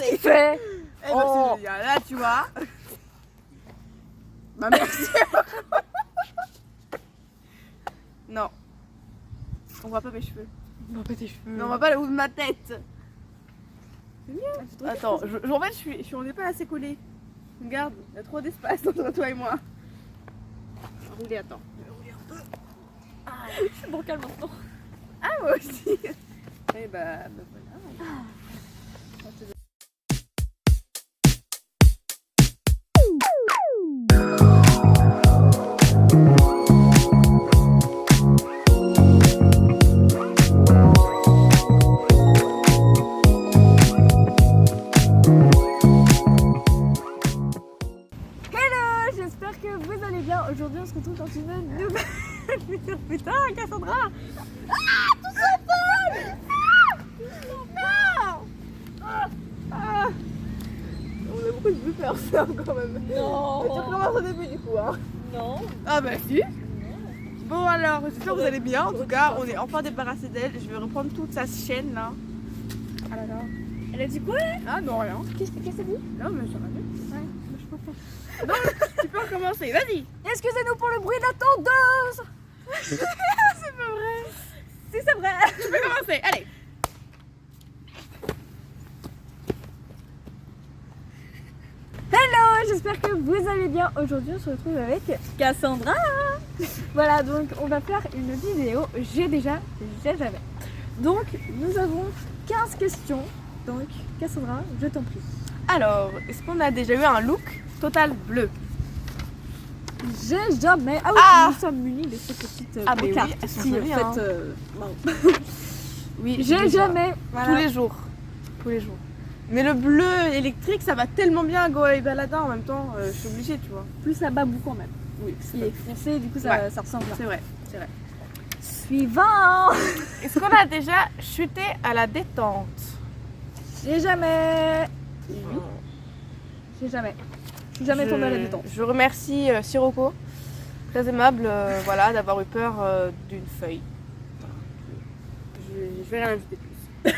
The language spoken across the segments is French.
qu'est-ce qu'il fait? Eh ben, c'est génial. Là, tu vois. Bah, merci. Non. On voit pas mes cheveux. On voit pas tes cheveux. Non, on voit pas le haut de ma tête. C'est mieux. Attends, en fait, on n'est pas assez collés. Regarde, il y a trop d'espace entre toi et moi. Rouler, attends. Je vais rouler un peu. Ah, je suis bancale maintenant. Ah, moi aussi. Eh bah voilà. J'espère que vous allez bien. Aujourd'hui on se retrouve dans une nouvelle vidéo. Putain, Cassandra. Ah, tout s'envole. Ah. On a beaucoup de bloopers ça quand même. Non. Tu recommences au début du coup hein. Non. Ah bah si. Bon alors, j'espère que vous allez bien. En tout cas, on est enfin débarrassé d'elle. Je vais reprendre toute sa chaîne là. Ah là là. Elle a dit quoi là? Ah non rien. Qu'est-ce qu'elle dit? Non mais ça va bien. Ouais, je préfère. Non, tu peux recommencer, vas-y. Excusez-nous pour le bruit de la tondeuse. C'est pas vrai. Si c'est vrai. Tu peux commencer, allez. Hello, j'espère que vous allez bien. Aujourd'hui on se retrouve avec Cassandra. Voilà, donc on va faire une vidéo j'ai déjà, j'ai jamais. Donc nous avons 15 questions. Donc Cassandra, je t'en prie. Alors, est-ce qu'on a déjà eu un look total bleu? J'ai jamais. Ah oui, Ah, nous sommes munis de ces petites ah mais cartes. oui, elles sont Si, jolies, en fait, hein. non. Oui, J'ai déjà. jamais. Voilà. Tous les jours. Tous les jours. Mais le bleu électrique, ça va tellement bien à Goa et Baladin en même temps, je suis obligée, tu vois. Plus à Babou quand même. Oui, Il est foncé, du coup ça, Ouais. ça ressemble. c'est vrai, c'est vrai. Suivant. Est-ce qu'on a déjà chuté à la détente? J'ai jamais. J'ai jamais. Je suis jamais tombée à la détente. Je remercie Sirocco, très aimable, voilà, d'avoir eu peur d'une feuille. Je vais rien ajouter plus.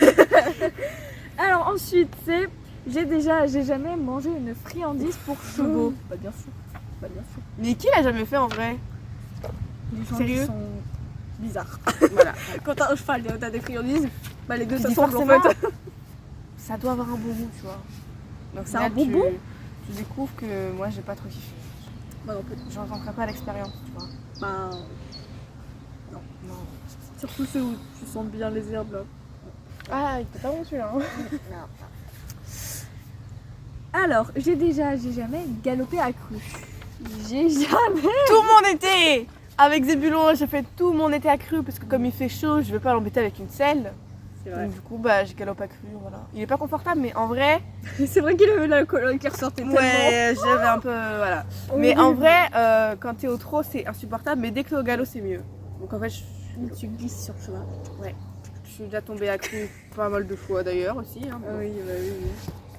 Alors ensuite c'est j'ai jamais mangé une friandise pour chevaux. Pas bien sûr. Pas bien sûr. Mais qui l'a jamais fait en vrai? Les gens Sérieux qui sont bizarres. Voilà. Quand t'as un cheval et t'as des friandises, bah les deux Tu ça dis semble en forcément, fait. ça doit avoir un bon goût, tu vois. Donc C'est là, un bon goût? Tu découvres que moi j'ai pas trop kiffé. Bah non, peut-être. J'en tenterai pas l'expérience, tu vois. Bah, Non. surtout ceux où tu sens bien les herbes là. Ah, il était pas bon celui-là. Hein. Alors, j'ai jamais galopé à cru. J'ai jamais. Tout mon été avec Zébulon, j'ai fait tout mon été à cru parce que comme il fait chaud, je vais pas l'embêter avec une selle. C'est Donc du coup, bah, j'ai galope à cru, voilà. Il est pas confortable, mais en vrai, C'est vrai qu'il avait la colonne qui ressortait tellement. ouais, j'avais un peu, voilà. Mais en vrai, quand t'es au trot, c'est insupportable, mais dès que t'es au galop, c'est mieux. Donc en fait, Tu glisses sur le cheval. je suis déjà tombée à cru pas mal de fois d'ailleurs aussi. Hein, Ah oui, bah oui.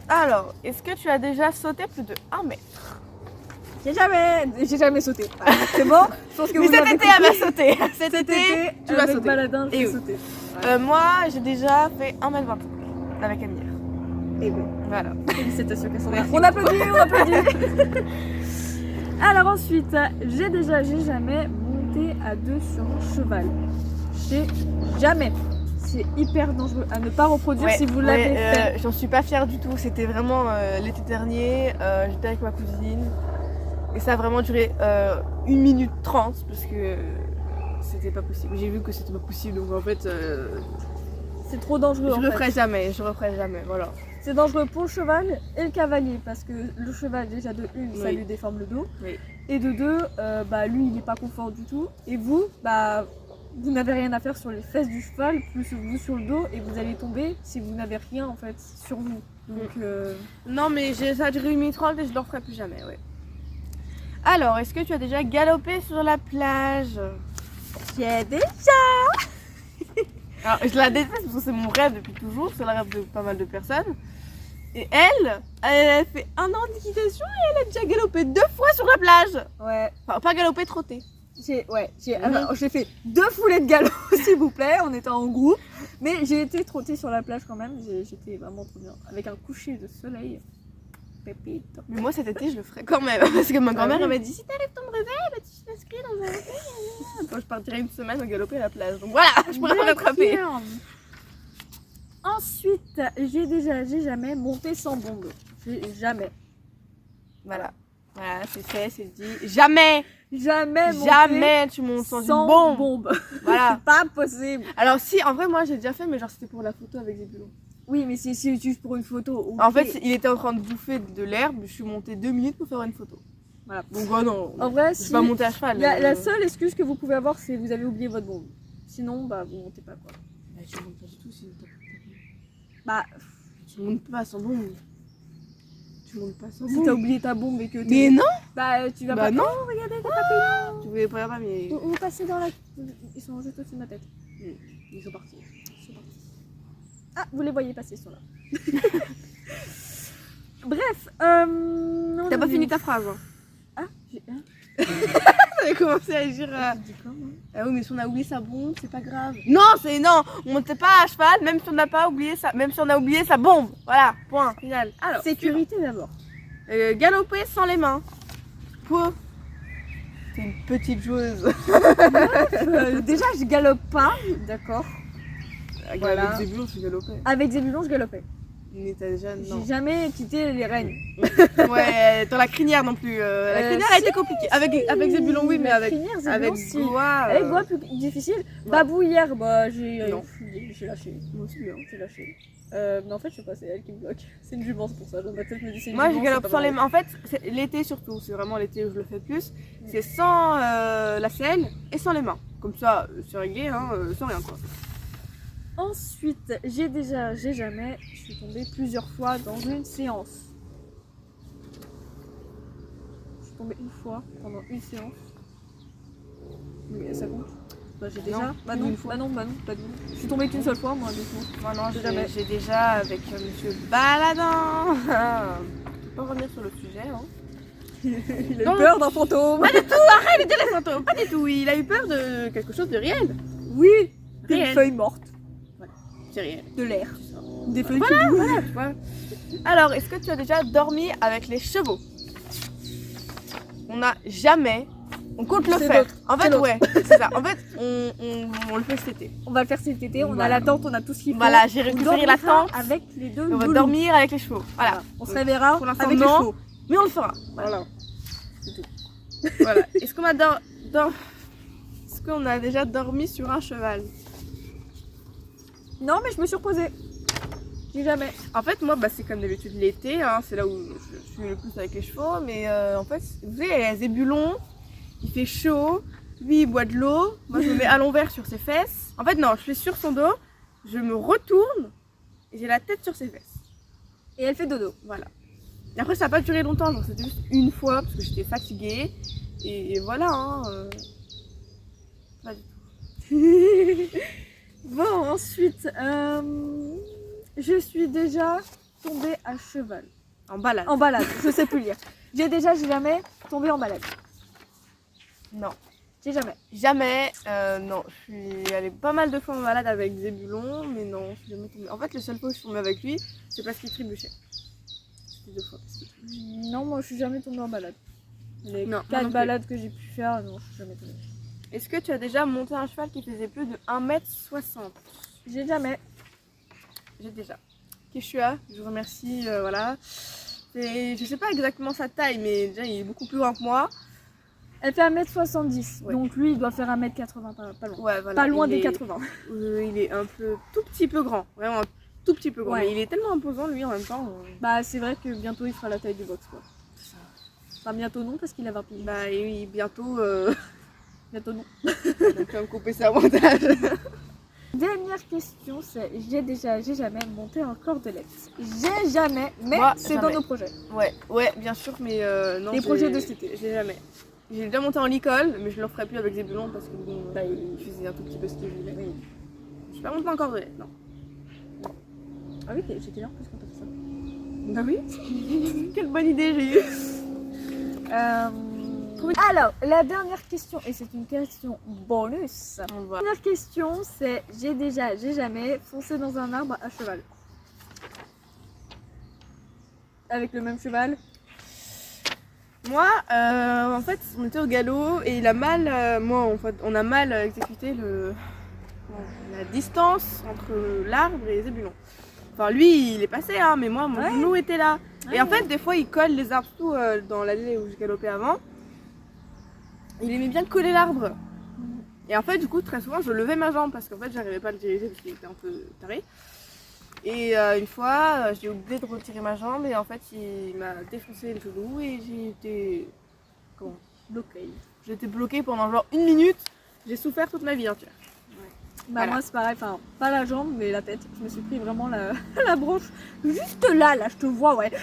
Alors, est-ce que tu as déjà sauté plus de 1 mètre? J'ai jamais sauté. Ah, c'est bon. Je pense que Mais vous cet l'avez été, compris. elle va sauter. Cet été, tu vas avec sauter. Baladin, Et j'ai oui. sauté. Moi, j'ai déjà fait 1m25 avec Amir. Et ben, Voilà. félicitations Cassandra. Merci. On applaudit. Alors ensuite, j'ai jamais monté à deux sur un cheval. J'ai jamais. C'est hyper dangereux à ne pas reproduire si vous l'avez fait. J'en suis pas fière du tout. C'était vraiment l'été dernier. J'étais avec ma cousine. Et ça a vraiment duré 1 minute 30 parce que c'était pas possible. J'ai vu que c'était pas possible. Donc en fait, C'est trop dangereux. je en le fait. ferai jamais. Je referai jamais. Voilà. C'est dangereux pour le cheval et le cavalier parce que le cheval déjà de une ça Oui. lui déforme le dos Oui. et de deux bah lui il n'est pas confort du tout et vous bah vous n'avez rien à faire sur les fesses du cheval plus vous sur le dos et vous allez tomber si vous n'avez rien en fait sur vous donc Non, mais ça a duré 1 minute 30 et je le referai plus jamais. Ouais. Alors, est-ce que tu as déjà galopé sur la plage? j'ai déjà Alors, je la déteste parce que c'est mon rêve depuis toujours, c'est le rêve de pas mal de personnes. Et elle a fait 1 an d'équitation et elle a déjà galopé 2 fois sur la plage. ouais Enfin, pas galopé, trotté. Alors, j'ai fait 2 foulées de galop, s'il vous plaît, on était en groupe. Mais j'ai été trotter sur la plage quand même, j'étais vraiment trop bien. Avec un coucher de soleil. Pépite. Mais moi cet été je le ferai quand même. Parce que ma grand-mère oui. elle m'a dit si t'arrives ton brevet, bah tu t'inscris dans un hôtel. Enfin, je partirai une semaine au galopé à la plage. Donc voilà, je pourrais me rattraper. D'accord. Ensuite, j'ai jamais monté sans bombe. Jamais. Voilà. Voilà, c'est fait, c'est dit. Jamais Jamais monté tu montes sans sans une bombe. bombe. Voilà. C'est pas possible. Alors si, en vrai moi j'ai déjà fait, mais genre c'était pour la photo avec Zébulon. Oui, mais c'est juste pour une photo. Ok. En fait, il était en train de bouffer de l'herbe, je suis montée 2 minutes pour faire une photo. Voilà. Donc oh non, En vrai, je si suis pas montée à cheval. la seule excuse que vous pouvez avoir, c'est que vous avez oublié votre bombe. Sinon, bah, vous montez pas quoi. Bah, tu montes pas du tout si t'as Bah, tu montes pas sans bombe. Tu montes pas sans si bombe. t'as oublié ta bombe et que t'es... Mais non. Bah, tu vas Bah pas... non. Oh, regardez, t'as pas payé. Tu voulais pas mais Vous passez dans la... Ils sont juste au-dessus de ma tête. ils sont partis. Ah, vous les voyez passer, ils sont là. Bref, T'as pas fini ta phrase. Hein. Ah, j'ai... Hein T'avais commencé à dire. J'ai dit quoi, moi Ah oui, mais si on a oublié sa bombe, c'est pas grave. Non, on montait pas à cheval, même si on n'a pas oublié sa, même si on a oublié sa bombe. Voilà, point final. Alors, Sécurité d'abord. galoper sans les mains. Pour. C'est une petite joueuse. Déjà, je galope pas, d'accord. Voilà. Avec Zébulon, je galopais. Avec Zébulon, je galopais. Mais t'as déjà J'ai non. jamais quitté les rênes. Ouais, dans la crinière non plus. La crinière a été compliquée. Avec Zébulon, oui, mais La avec crinière, Zébulon, avec si. Goa. Avec Goa, plus difficile. Babou, hier, bah, Non. j'ai lâché. Moi aussi, bien. J'ai lâché. Mais en fait, je sais pas, c'est elle qui me bloque. C'est une jument, c'est pour ça. Dans ma tête, je me dis c'est une Moi, jument. je galope c'est pas sans les pareil. mains. En fait, c'est l'été surtout. C'est vraiment l'été où je le fais plus. C'est sans la selle et sans les mains. Comme ça, c'est réglé, hein, sans rien quoi. Ensuite, j'ai jamais, je suis tombée plusieurs fois dans une séance. Je suis tombée une fois pendant une séance. Mais ça compte. Bah j'ai déjà. Non, Bah non, une fois. bah non. Je suis tombée qu'une seule fois moi, du coup. Moi non, Jamais. j'ai déjà avec monsieur Baladin. Je peux pas revenir sur le sujet. Hein. Il a Non. eu peur d'un fantôme. Pas du tout, arrête de dire les fantômes. Pas du tout, il a eu peur de quelque chose de réel. Oui, une Réel. feuille morte, C'est réel. de l'air, C'est ça. des feuilles Voilà, qui bougent. voilà, tu vois. Alors, est-ce que tu as déjà dormi avec les chevaux? On n'a jamais. On compte le C'est faire. l'autre. En C'est fait, l'autre. ouais, c'est ça. En fait, on le fait cet été. On va le faire cet été, on a Voilà. la tente, on a tout ce qu'il faut. Voilà, j'ai On récupéré la dormira tente. avec les deux On va loulous. dormir avec les chevaux. Voilà. On se réveillera Pour l'instant, avec les non. chevaux. Mais on le fera. Voilà. Voilà. Est-ce qu'on a Est-ce qu'on a déjà dormi sur un cheval? Non, mais je me suis reposée. J'ai jamais. En fait, moi, bah, c'est comme d'habitude l'été. Hein, c'est là où je suis le plus avec les chevaux. Mais en fait, vous savez, il y a Zébulon. Il fait chaud. Lui, il boit de l'eau. Moi, je me mets à l'envers sur ses fesses. En fait, non, je fais sur son dos. Je me retourne. Et j'ai la tête sur ses fesses. Et elle fait dodo. Voilà. Et après, ça n'a pas duré longtemps, genre c'était juste une fois parce que j'étais fatiguée. Et voilà, hein. Pas du tout. Bon, ensuite, je suis déjà tombée à cheval. En balade. En balade, je sais plus lire. J'ai jamais tombé en balade. Non. J'ai jamais. Jamais. Non, je suis allée pas mal de fois en balade avec Zébulon, mais non, je suis jamais tombée. En fait, le seul fois où je suis tombée avec lui, c'est parce qu'il trébuchait. C'était 2 fois parce qu'il trébuchait. Non, moi je suis jamais tombée en balade. Les Non, moi 4 non plus. balades que j'ai pu faire, non, je suis jamais tombée. Est-ce que tu as déjà monté un cheval qui faisait plus de 1m60? J'ai jamais. J'ai déjà. Keshua, je vous remercie, voilà. Je sais pas exactement sa taille, mais déjà il est beaucoup plus grand que moi. Elle fait 1m70, Ouais. donc lui il doit faire 1m80, pas loin. Ouais, voilà. Pas loin il des est- 80. Il est un peu, tout petit peu grand, vraiment un tout petit peu grand. Ouais. Mais il est tellement imposant lui en même temps. Bah c'est vrai que bientôt il fera la taille du box quoi. Ça. Enfin bientôt non parce qu'il a 20 piges. Bah et oui, bientôt, Bientôt non. on va me couper ça au montage. Dernière question, c'est j'ai jamais monté un cordelette. J'ai jamais, mais Moi, c'est dans jamais. nos projets. Ouais, bien sûr, mais non. Les projets de cet été. J'ai jamais. J'ai déjà monté en licol, mais je le referai plus avec Zébulon parce que bon, Bah, il faisait un tout petit peu ce qu'il voulait. Je suis pas montée encore de lait, non. Ah oui, j'ai quelle heure plus quand t'as fait ça? Bah oui. Quelle bonne idée j'ai eue. trouver. Alors, la dernière question, et c'est une question bonus. On La voit. dernière question, c'est j'ai jamais foncé dans un arbre à cheval. Avec le même cheval. Moi, en fait, on était au galop et il a mal, on a mal exécuté la distance entre l'arbre et les ébulons. Enfin, lui, il est passé, hein, mais moi, mon Ouais. genou était là. Ouais. Et en fait, des fois, il colle les arbres, surtout dans l'allée où je galopais avant. Il aimait bien coller l'arbre. Et en fait, du coup, très souvent, je levais ma jambe parce qu'en fait, j'arrivais pas à le diriger parce qu'il était un peu taré. Et une fois, j'ai oublié de retirer ma jambe et en fait, il m'a défoncé le genou et j'ai été. Comment? Bloqué. J'étais bloquée pendant genre 1 minute. J'ai souffert toute ma vie entière. Bah Voilà. moi c'est pareil, enfin pas la jambe mais la tête. Je me suis pris vraiment la branche juste là, je te vois, ouais.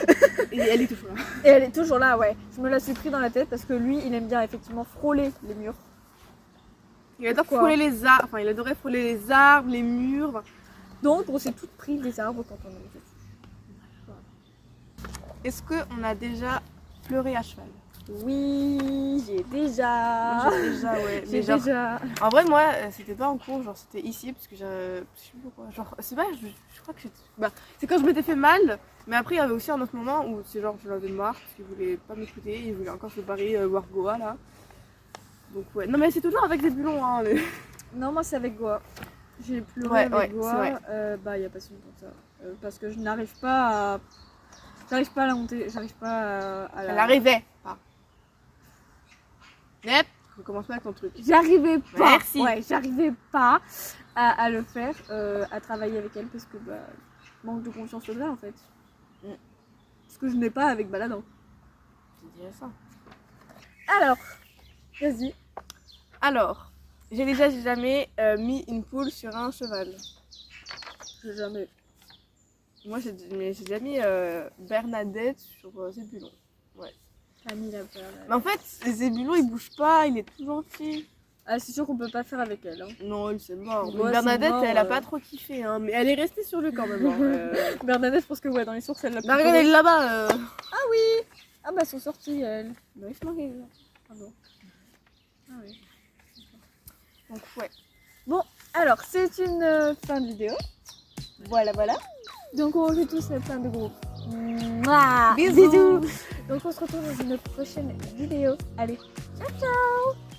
Et elle est toujours là. Et elle est toujours là, ouais. Je me la suis pris dans la tête parce que lui, il aime bien effectivement frôler les murs. Il adore Quoi? frôler les arbres. Enfin, il adorait frôler les arbres, les murs. Donc on s'est toutes pris des arbres quand on est petit. Est-ce qu'on a déjà pleuré à cheval? Oui, j'ai déjà. Moi, j'ai déjà, ouais. J'ai Mais genre, déjà. en vrai, moi, c'était pas en cours, genre c'était ici, parce que je sais plus pourquoi. Genre, c'est pas, je crois que c'était. Bah, c'est quand je m'étais fait mal, mais après, il y avait aussi un autre moment où c'est genre, je l'avais marre, parce qu'il voulait pas m'écouter, il voulait encore se barrer, voir Goa là. Donc, ouais. Non, mais c'est toujours avec des bulons, hein. Non, moi c'est avec Goa. J'ai pleuré Ouais, avec ouais, Goa. c'est vrai. Bah il y a pas si longtemps que ça. Parce que je n'arrive pas à. J'arrive pas à la monter, j'arrive pas à la. Elle arrivait pas. Yep, recommence pas avec ton truc. J'arrivais pas. Merci. Ouais, j'arrivais pas à le faire, à travailler avec elle parce que bah manque de confiance totale en fait. Mm. Ce que je n'ai pas avec Baladin. Je dirais ça. Alors, vas-y. Alors, j'ai jamais mis une poule sur un cheval. Jamais. Moi, j'ai déjà mis Bernadette sur Zébulon. Ouais. Camille a peur. Mais en fait, Zébulon, il bouge pas, il est tout gentil. Ah, c'est sûr qu'on peut pas faire avec elle. Hein. Non, il c'est mort. Ouais, Mais c'est Bernadette, mort, elle a pas trop kiffé, hein. Mais elle est restée sur lui quand même. Hein. Bernadette, je pense que ouais, dans les sources, elle l'a Bah, regarde, elle est là-bas. Ah bah, elles sont sorties, elles. Bah, il se marie. Pardon. Ah oui. Donc, ouais. Alors, c'est une fin de vidéo. Voilà, voilà. Donc, on joue tous plein de gros. Mouah. Bisous. Donc, on se retrouve dans une prochaine vidéo. Allez, ciao, ciao.